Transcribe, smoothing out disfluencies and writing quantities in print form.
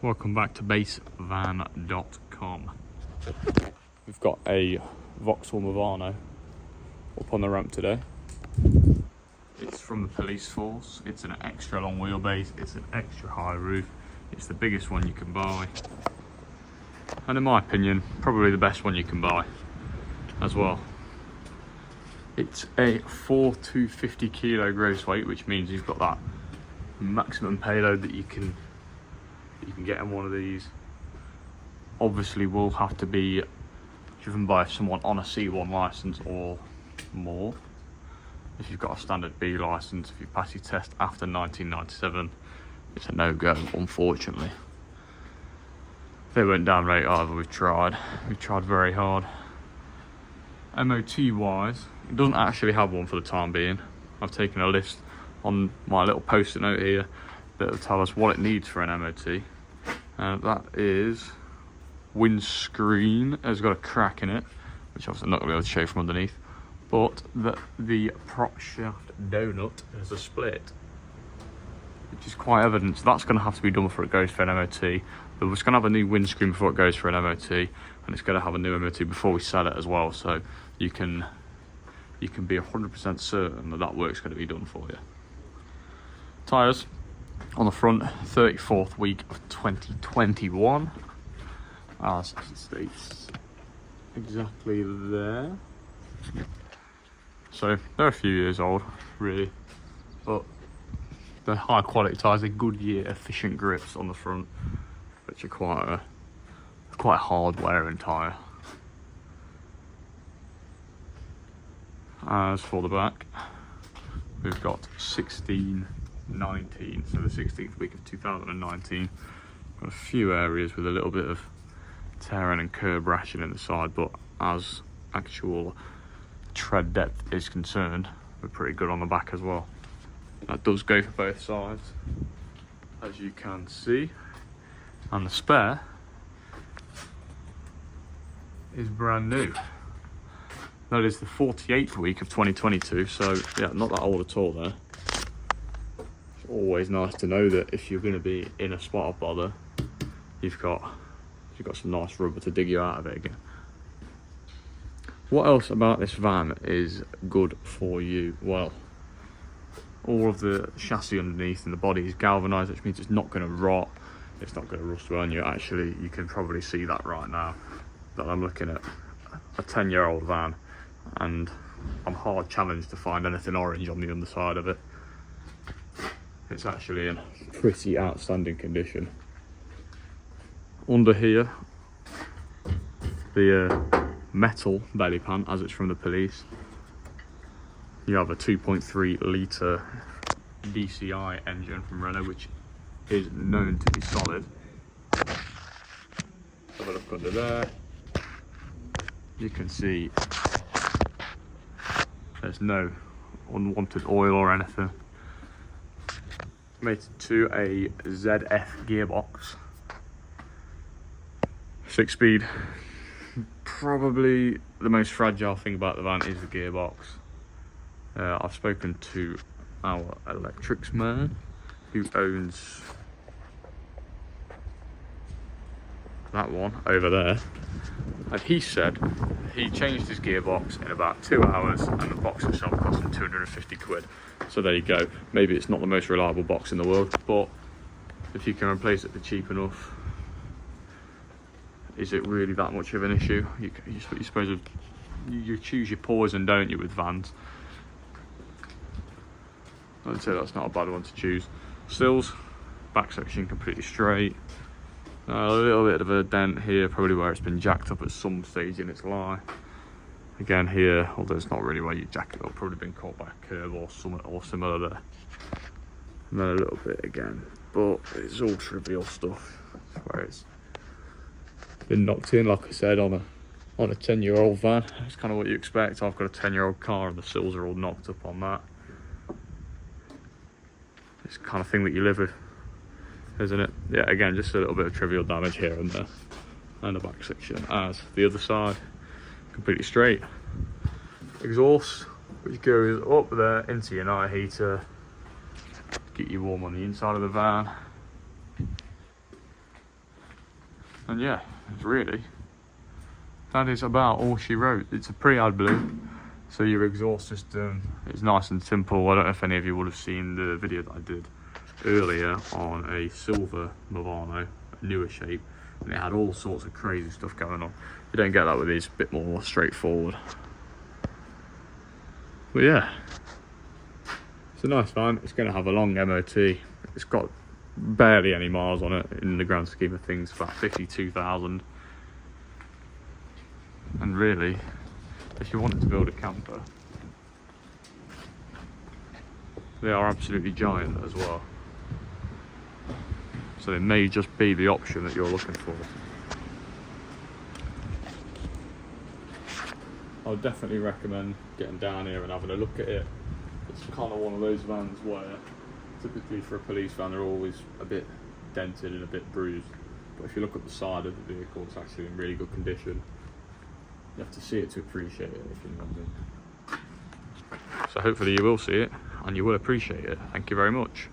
Welcome back to basevan.com. We've got a Vauxhall Movano up on the ramp today. It's from the police force. It's an extra long wheelbase, it's an extra high roof, it's the biggest one you can buy, and in my opinion probably the best one you can buy as well. It's a 4,250 kilo gross weight, which means you've got that maximum payload that you can get in one of these. Obviously will have to be driven by someone on a C1 license or more. If you've got a standard B license, if you pass your test after 1997, it's a no-go, unfortunately. They went down rate either. We've tried very hard. MOT wise, it doesn't actually have one for the time being. I've taken a list on my little post-it note here that will tell us what it needs for an MOT. That is windscreen has got a crack in it, which obviously I'm not going to be able to show from underneath, but the prop shaft donut has a split, which is quite evident. So that's going to have to be done before it goes for an MOT. But it's going to have a new windscreen before it goes for an MOT, and it's going to have a new MOT before we sell it as well. So you can be 100% certain that work's going to be done for you. Tyres on the front, 34th week of 2021, as it states exactly there. So they're a few years old, really, but they're high quality tyres. They're Goodyear efficient grips on the front, which are quite hard wearing tyre. As for the back, we've got 1619, so the 16th week of 2019. Got a few areas with a little bit of tearing and curb rashing in the side, but as actual tread depth is concerned, we're pretty good on the back as well. That does go for both sides, as you can see, and the spare is brand new. That is the 48th week of 2022, so yeah, not that old at all there. It's always nice to know that if you're going to be in a spot of bother, you've got some nice rubber to dig you out of it again. What else about this van is good for you? Well, all of the chassis underneath and the body is galvanised, which means it's not going to rot, it's not going to rust well, and you can probably see that right now, that I'm looking at a 10-year-old van, and I'm hard challenged to find anything orange on the underside of it. It's actually in pretty outstanding condition. Under here, the metal belly pan, as it's from the police, you have a 2.3 litre DCI engine from Renault, which is known to be solid. Have a look under there. You can see there's no unwanted oil or anything. Mated to a ZF gearbox, 6-speed. Probably the most fragile thing about the van is the gearbox. I've spoken to our electrics man who owns that one over there, and he said he changed his gearbox in about 2 hours and the box itself cost him 250 quid. So there you go. Maybe it's not the most reliable box in the world, but if you can replace it for cheap enough, is it really that much of an issue? You suppose you choose your poison, don't you, with vans? I'd say that's not a bad one to choose. Sills, back section completely straight. A little bit of a dent here, probably where it's been jacked up at some stage in its life. Again here, although it's not really where you jack it up, probably been caught by a curb or similar there. And then a little bit again, but it's all trivial stuff. That's where it's been knocked in, like I said, on a 10-year-old van. It's kind of what you expect. I've got a 10-year-old car and the sills are all knocked up on that. It's the kind of thing that you live with, isn't it? Yeah, again, just a little bit of trivial damage here and there, and the back section. As the other side, completely straight. Exhaust, which goes up there into your night heater, get you warm on the inside of the van. And yeah, really, that is about all she wrote. It's a pre-ad blue, so your exhaust system is nice and simple. I don't know if any of you would have seen the video that I did earlier on a silver Movano, a newer shape, and it had all sorts of crazy stuff going on. You don't get that with these, a bit more straightforward. But yeah, it's a nice van. It's going to have a long MOT. It's got barely any miles on it in the grand scheme of things, about 52,000. And really, if you wanted to build a camper, they are absolutely giant as well. So they may just be the option that you're looking for. I would definitely recommend getting down here and having a look at it. It's kind of one of those vans where typically for a police van they're always a bit dented and a bit bruised, but if you look at the side of the vehicle, it's actually in really good condition. You have to see it to appreciate it, if you know what I mean. So hopefully you will see it and you will appreciate it. Thank you very much.